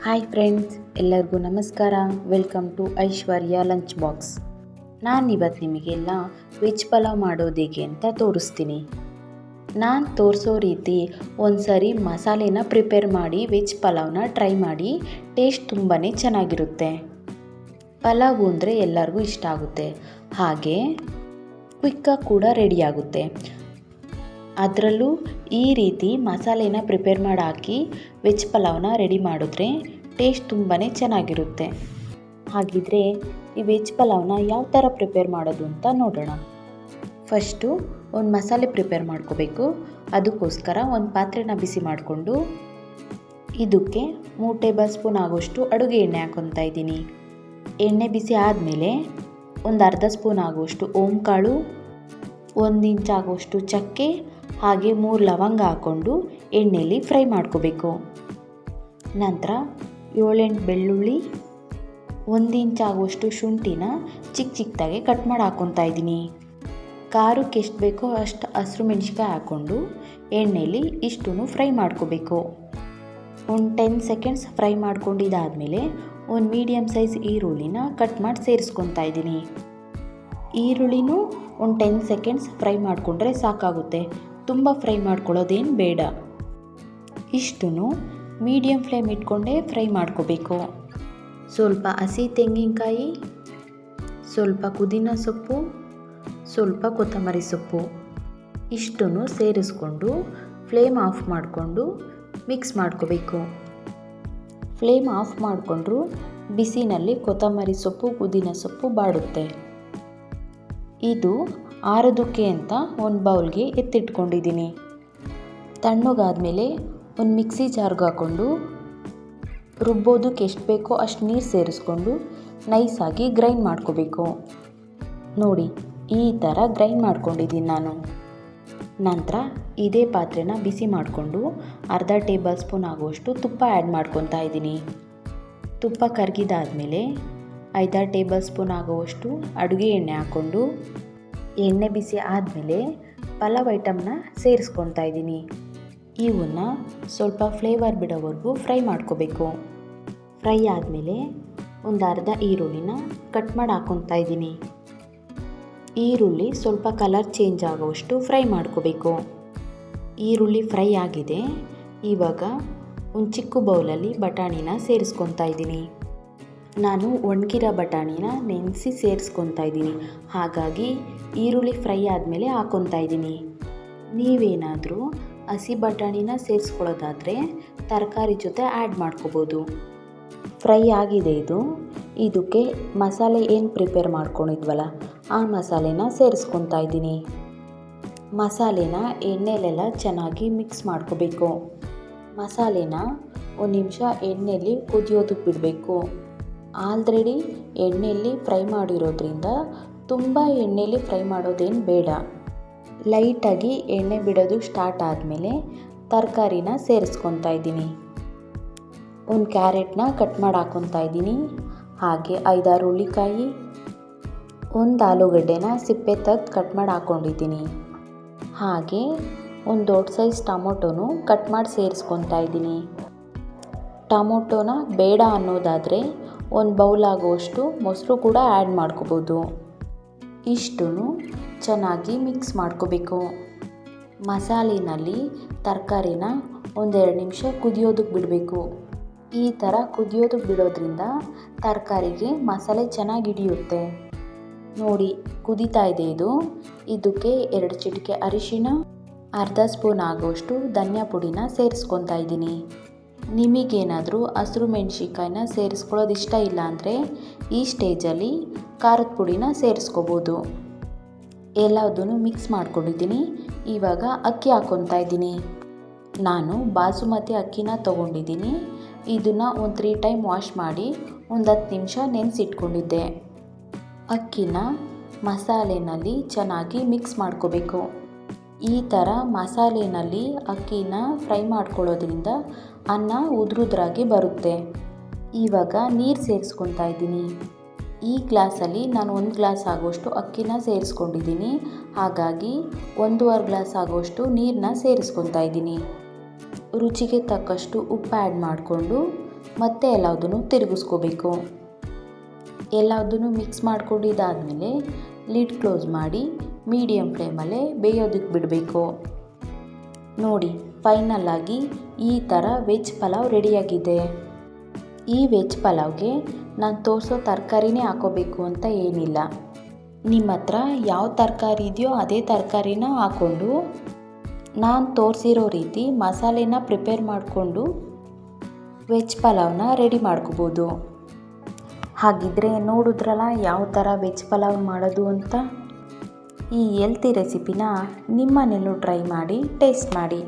Hi friends, ಎಲ್ಲರಿಗೂ ನಮಸ್ಕಾರ. Welcome to Aishwarya lunch box. ನಾನಿವತ್ತು ನಿಮಗೆಲ್ಲ ವೆಜ್ ಪಲಾವ್ ಮಾಡೋದು ಹೇಗೆ ಅಂತ ತೋರಿಸ್ತೀನಿ. ನಾನು ತೋರಿಸೋ ರೀತಿ ಒಂದ್ಸರಿ ಮಸಾಲೆನ ಪ್ರಿಪೇರ್ ಮಾಡಿ ವೆಜ್ ಪಲಾವ್ನ ಟ್ರೈ ಮಾಡಿ. ಟೇಸ್ಟ್ ತುಂಬಾ ಚೆನ್ನಾಗಿರುತ್ತೆ. ಪಲಾವು ಅಂದರೆ ಎಲ್ಲರಿಗೂ ಇಷ್ಟ ಆಗುತ್ತೆ, ಹಾಗೆ ಕ್ವಿಕ್ಕಾಗಿ ಕೂಡ ರೆಡಿಯಾಗುತ್ತೆ. ಅದರಲ್ಲೂ ಈ ರೀತಿ ಮಸಾಲೆನ ಪ್ರಿಪೇರ್ ಮಾಡಿ ಹಾಕಿ ವೆಜ್ ಪಲಾವ್ನ ರೆಡಿ ಮಾಡಿದ್ರೆ ಟೇಸ್ಟ್ ತುಂಬಾ ಚೆನ್ನಾಗಿರುತ್ತೆ. ಹಾಗಿದ್ರೆ ಈ ವೆಜ್ ಪಲಾವ್ನ ಯಾವ ಥರ ಪ್ರಿಪೇರ್ ಮಾಡೋದು ಅಂತ ನೋಡೋಣ. ಫಸ್ಟು ಒಂದು ಮಸಾಲೆ ಪ್ರಿಪೇರ್ ಮಾಡ್ಕೋಬೇಕು. ಅದಕ್ಕೋಸ್ಕರ ಒಂದು ಪಾತ್ರೆನ ಬಿಸಿ ಮಾಡಿಕೊಂಡು ಇದಕ್ಕೆ 3 ಟೇಬಲ್ ಸ್ಪೂನ್ ಆಗೋಷ್ಟು ಅಡುಗೆ ಎಣ್ಣೆ ಹಾಕ್ಕೊತಾ ಇದ್ದೀನಿ. ಎಣ್ಣೆ ಬಿಸಿ ಆದಮೇಲೆ ಒಂದು ಅರ್ಧ ಸ್ಪೂನ್ ಆಗುವಷ್ಟು ಓಂಕಾಳು, 1 ಇಂಚ್ ಆಗುವಷ್ಟು ಚಕ್ಕೆ, ಹಾಗೆ 3 ಲವಂಗ ಹಾಕ್ಕೊಂಡು ಎಣ್ಣೆಯಲ್ಲಿ ಫ್ರೈ ಮಾಡ್ಕೋಬೇಕು. ನಂತರ 7-8 ಬೆಳ್ಳುಳ್ಳಿ, 1 ಇಂಚ್ ಆಗುವಷ್ಟು ಶುಂಠಿನ ಚಿಕ್ಕದಾಗಿ ಕಟ್ ಮಾಡಿ ಹಾಕ್ಕೊತಾ ಇದ್ದೀನಿ. ಖಾರಕ್ಕೆ ಎಷ್ಟು ಬೇಕೋ ಅಷ್ಟು ಹಸಿರು ಮೆಣಸಿನ್ಕಾಯಿ ಹಾಕ್ಕೊಂಡು ಎಣ್ಣೆಯಲ್ಲಿ ಇಷ್ಟೂ ಫ್ರೈ ಮಾಡ್ಕೋಬೇಕು. ಒಂದು 10 ಸೆಕೆಂಡ್ಸ್ ಫ್ರೈ ಮಾಡ್ಕೊಂಡಿದ್ದಾದಮೇಲೆ ಒಂದು ಮೀಡಿಯಮ್ ಸೈಜ್ ಈರುಳ್ಳಿನ ಕಟ್ ಮಾಡಿ ಸೇರಿಸ್ಕೊತಾ ಇದ್ದೀನಿ. ಈರುಳ್ಳಿನೂ ಒಂದು 10 ಸೆಕೆಂಡ್ಸ್ ಫ್ರೈ ಮಾಡಿಕೊಂಡ್ರೆ ಸಾಕಾಗುತ್ತೆ, ತುಂಬ ಫ್ರೈ ಮಾಡ್ಕೊಳ್ಳೋದೇನು ಬೇಡ. ಇಷ್ಟೂ ಮೀಡಿಯಮ್ ಫ್ಲೇಮ್ ಇಟ್ಕೊಂಡೇ ಫ್ರೈ ಮಾಡ್ಕೋಬೇಕು. ಸ್ವಲ್ಪ ಹಸಿ ತೆಂಗಿನಕಾಯಿ, ಸ್ವಲ್ಪ ಪುದೀನ ಸೊಪ್ಪು, ಸ್ವಲ್ಪ ಕೊತ್ತಂಬರಿ ಸೊಪ್ಪು ಇಷ್ಟೂ ಸೇರಿಸ್ಕೊಂಡು ಫ್ಲೇಮ್ ಆಫ್ ಮಾಡಿಕೊಂಡು ಮಿಕ್ಸ್ ಮಾಡ್ಕೋಬೇಕು. ಫ್ಲೇಮ್ ಆಫ್ ಮಾಡಿಕೊಂಡ್ರು ಬಿಸಿನಲ್ಲಿ ಕೊತ್ತಂಬರಿ ಸೊಪ್ಪು, ಪುದೀನ ಸೊಪ್ಪು ಬಾಡುತ್ತೆ. ಇದು ಆರೋದಕ್ಕೆ ಅಂತ ಒಂದು ಬೌಲ್ಗೆ ಎತ್ತಿಟ್ಕೊಂಡಿದ್ದೀನಿ. ತಣ್ಣಗಾದ್ಮೇಲೆ ಒಂದು ಮಿಕ್ಸಿ ಜಾರ್ಗೆ ಹಾಕ್ಕೊಂಡು ರುಬ್ಬೋದಕ್ಕೆ ಎಷ್ಟು ಬೇಕೋ ಅಷ್ಟು ನೀರು ಸೇರಿಸ್ಕೊಂಡು ನೈಸಾಗಿ ಗ್ರೈಂಡ್ ಮಾಡ್ಕೋಬೇಕು. ನೋಡಿ, ಈ ಥರ ಗ್ರೈಂಡ್ ಮಾಡ್ಕೊಂಡಿದ್ದೀನಿ ನಾನು. ನಂತರ ಇದೇ ಪಾತ್ರೆನ ಬಿಸಿ ಮಾಡಿಕೊಂಡು ಅರ್ಧ ಟೇಬಲ್ ಸ್ಪೂನ್ ಆಗುವಷ್ಟು ತುಪ್ಪ ಆ್ಯಡ್ ಮಾಡ್ಕೊತಾ ಇದ್ದೀನಿ. ತುಪ್ಪ ಕರಗಿದಾದ್ಮೇಲೆ 5 ಟೇಬಲ್ ಸ್ಪೂನ್ ಆಗುವಷ್ಟು ಅಡುಗೆ ಎಣ್ಣೆ ಹಾಕ್ಕೊಂಡು ಎಣ್ಣೆ ಬಿಸಿ ಆದಮೇಲೆ ಪಲಾವ್ ಐಟಮ್ನ ಸೇರಿಸ್ಕೊತಾ ಇದ್ದೀನಿ. ಇವನ್ನ ಸ್ವಲ್ಪ ಫ್ಲೇವರ್ ಬಿಡೋವರೆಗೂ ಫ್ರೈ ಮಾಡ್ಕೋಬೇಕು. ಫ್ರೈ ಆದಮೇಲೆ ಒಂದು ಅರ್ಧ ಈರುಳ್ಳಿನ ಕಟ್ ಮಾಡಿ ಹಾಕ್ಕೊತಾ ಇದ್ದೀನಿ. ಈರುಳ್ಳಿ ಸ್ವಲ್ಪ ಕಲರ್ ಚೇಂಜ್ ಆಗೋವಷ್ಟು ಫ್ರೈ ಮಾಡ್ಕೋಬೇಕು. ಈರುಳ್ಳಿ ಫ್ರೈ ಆಗಿದೆ. ಇವಾಗ ಒಂದು ಚಿಕ್ಕ ಬೌಲಲ್ಲಿ ಬಟಾಣಿನ ಸೇರಿಸ್ಕೊತಾ ಇದ್ದೀನಿ. ನಾನು ಒಣಗಿರೋ ಬಟಾಣಿನ ನೆನೆಸಿ ಸೇರಿಸ್ಕೊತಾ ಇದ್ದೀನಿ, ಹಾಗಾಗಿ ಈರುಳ್ಳಿ ಫ್ರೈ ಆದಮೇಲೆ ಹಾಕ್ಕೊತಾ ಇದ್ದೀನಿ. ನೀವೇನಾದರೂ ಹಸಿ ಬಟಾಣಿನ ಸೇರಿಸ್ಕೊಳ್ಳೋದಾದರೆ ತರಕಾರಿ ಜೊತೆ ಆ್ಯಡ್ ಮಾಡ್ಕೋಬೋದು. ಫ್ರೈ ಆಗಿದೆ ಇದು. ಇದಕ್ಕೆ ಮಸಾಲೆ ಏನು ಪ್ರಿಪೇರ್ ಮಾಡ್ಕೊಂಡಿದ್ವಲ್ಲ ಆ ಮಸಾಲೆನ ಸೇರಿಸ್ಕೊತಾ ಇದ್ದೀನಿ. ಮಸಾಲೆನ ಎಣ್ಣೆಲೆಲ್ಲ ಚೆನ್ನಾಗಿ ಮಿಕ್ಸ್ ಮಾಡ್ಕೋಬೇಕು. ಮಸಾಲೆನ 1 ನಿಮಿಷ ಎಣ್ಣೆಯಲ್ಲಿ ಕುದಿಯೋದಕ್ಕೆ ಬಿಡಬೇಕು. ಆಲ್ರೆಡಿ ಎಣ್ಣೆಯಲ್ಲಿ ಫ್ರೈ ಮಾಡಿರೋದ್ರಿಂದ ತುಂಬ ಎಣ್ಣೆಯಲ್ಲಿ ಫ್ರೈ ಮಾಡೋದೇನು ಬೇಡ. ಲೈಟಾಗಿ ಎಣ್ಣೆ ಬಿಡೋದು ಸ್ಟಾರ್ಟ್ ಆದಮೇಲೆ ತರಕಾರಿನ ಸೇರಿಸ್ಕೊತಾ ಇದ್ದೀನಿ. ಒಂದು ಕ್ಯಾರೆಟ್ನ ಕಟ್ ಮಾಡಿ ಹಾಕ್ಕೊತಾ ಇದ್ದೀನಿ. ಹಾಗೆ 5-6 ಹುಳ್ಳಿಕಾಯಿ, ಒಂದು ಆಲೂಗಡ್ಡೆನ ಸಿಪ್ಪೆ ತೆಗೆದು ಕಟ್ ಮಾಡಿ ಹಾಕ್ಕೊಂಡಿದ್ದೀನಿ. ಹಾಗೆ ಒಂದು ದೊಡ್ಡ ಸೈಜ್ ಟೊಮೊಟೊನು ಕಟ್ ಮಾಡಿ ಸೇರಿಸ್ಕೊತಾ ಇದ್ದೀನಿ. ಟೊಮೊಟೊನ ಬೇಡ ಅನ್ನೋದಾದರೆ ಒಂದು ಬೌಲ್ ಆಗುವಷ್ಟು ಮೊಸರು ಕೂಡ ಆ್ಯಡ್ ಮಾಡ್ಕೋಬೋದು. ಇಷ್ಟೂ ಚೆನ್ನಾಗಿ ಮಿಕ್ಸ್ ಮಾಡ್ಕೋಬೇಕು. ಮಸಾಲೆನಲ್ಲಿ ತರಕಾರಿನ 1-2 ನಿಮಿಷ ಕುದಿಯೋದಕ್ಕೆ ಬಿಡಬೇಕು. ಈ ಥರ ಕುದಿಯೋದಕ್ಕೆ ಬಿಡೋದ್ರಿಂದ ತರಕಾರಿಗೆ ಮಸಾಲೆ ಚೆನ್ನಾಗಿ ಹಿಡಿಯುತ್ತೆ. ನೋಡಿ, ಕುದೀತಾ ಇದೆ ಇದು. ಇದಕ್ಕೆ 2 ಚಿಟಿಕೆ ಅರಿಶಿನ, ಅರ್ಧ ಸ್ಪೂನ್ ಆಗುವಷ್ಟು ಧನಿಯಾ ಪುಡಿನ ಸೇರಿಸ್ಕೊತಾ ಇದ್ದೀನಿ. ನಿಮಗೇನಾದರೂ ಹಸಿರು ಮೆಣಸಿನ್ಕಾಯಿನ ಸೇರಿಸ್ಕೊಳ್ಳೋದು ಇಷ್ಟ ಇಲ್ಲ ಅಂದರೆ ಈ ಸ್ಟೇಜಲ್ಲಿ ಖಾರದ ಪುಡಿನ ಸೇರಿಸ್ಕೋಬೋದು. ಎಲ್ಲದನ್ನು ಮಿಕ್ಸ್ ಮಾಡ್ಕೊಂಡಿದ್ದೀನಿ. ಇವಾಗ ಅಕ್ಕಿ ಹಾಕ್ಕೊತಾ ಇದ್ದೀನಿ. ನಾನು ಬಾಸುಮತಿ ಅಕ್ಕಿನ ತೊಗೊಂಡಿದ್ದೀನಿ. ಇದನ್ನು ಒಂದು 3 ಟೈಮ್ ವಾಶ್ ಮಾಡಿ ಒಂದು 10 ನಿಮಿಷ ನೆನೆಸಿಟ್ಕೊಂಡಿದ್ದೆ. ಅಕ್ಕಿನ ಮಸಾಲೆನಲ್ಲಿ ಚೆನ್ನಾಗಿ ಮಿಕ್ಸ್ ಮಾಡ್ಕೋಬೇಕು. ಈ ಥರ ಮಸಾಲೆನಲ್ಲಿ ಅಕ್ಕಿನ ಫ್ರೈ ಮಾಡ್ಕೊಳ್ಳೋದ್ರಿಂದ ಅನ್ನ ಉದುರುದ್ರಾಗಿ ಬರುತ್ತೆ. ಇವಾಗ ನೀರು ಸೇರಿಸ್ಕೊತಾ ಇದ್ದೀನಿ. ಈ ಗ್ಲಾಸಲ್ಲಿ ನಾನು 1 ಗ್ಲಾಸ್ ಆಗುವಷ್ಟು ಅಕ್ಕಿನ ಸೇರಿಸ್ಕೊಂಡಿದ್ದೀನಿ, ಹಾಗಾಗಿ 1.5 ಗ್ಲಾಸ್ ಆಗುವಷ್ಟು ನೀರನ್ನ ಸೇರಿಸ್ಕೊತಾ ಇದ್ದೀನಿ. ರುಚಿಗೆ ತಕ್ಕಷ್ಟು ಉಪ್ಪು ಆ್ಯಡ್ ಮಾಡಿಕೊಂಡು ಮತ್ತೆ ಎಲ್ಲದನ್ನು ತಿರುಗಿಸ್ಕೋಬೇಕು. ಎಲ್ಲದನ್ನು ಮಿಕ್ಸ್ ಮಾಡ್ಕೊಂಡಿದ್ದಾದಮೇಲೆ ಲಿಡ್ ಕ್ಲೋಸ್ ಮಾಡಿ ಮೀಡಿಯಮ್ ಫ್ಲೇಮಲ್ಲೇ ಬೇಯೋದಕ್ಕೆ ಬಿಡಬೇಕು. ನೋಡಿ, ಫೈನಲ್ ಆಗಿ ಈ ಥರ ವೆಜ್ ಪಲಾವ್ ರೆಡಿಯಾಗಿದೆ. ಈ ವೆಜ್ ಪಲಾವ್ಗೆ ನಾನು ತೋರಿಸೋ ತರಕಾರಿನೇ ಹಾಕೋಬೇಕು ಅಂತ ಏನಿಲ್ಲ. ನಿಮ್ಮ ಹತ್ರ ಯಾವ ತರಕಾರಿ ಇದೆಯೋ ಅದೇ ತರಕಾರಿನ ಹಾಕ್ಕೊಂಡು ನಾನು ತೋರಿಸಿರೋ ರೀತಿ ಮಸಾಲೆನ ಪ್ರಿಪೇರ್ ಮಾಡಿಕೊಂಡು ವೆಜ್ ಪಲಾವ್ನ ರೆಡಿ ಮಾಡ್ಕೋಬೋದು. ಹಾಗಿದ್ರೆ ನೋಡಿದ್ರಲ್ಲ ಯಾವ ಥರ ವೆಜ್ ಪಲಾವ್ ಮಾಡೋದು ಅಂತ. ಈ ಹೆಲ್ತಿ ರೆಸಿಪಿನ ನಿಮ್ಮ ಮನೇಲೂ ಟ್ರೈ ಮಾಡಿ ಟೇಸ್ಟ್ ಮಾಡಿ.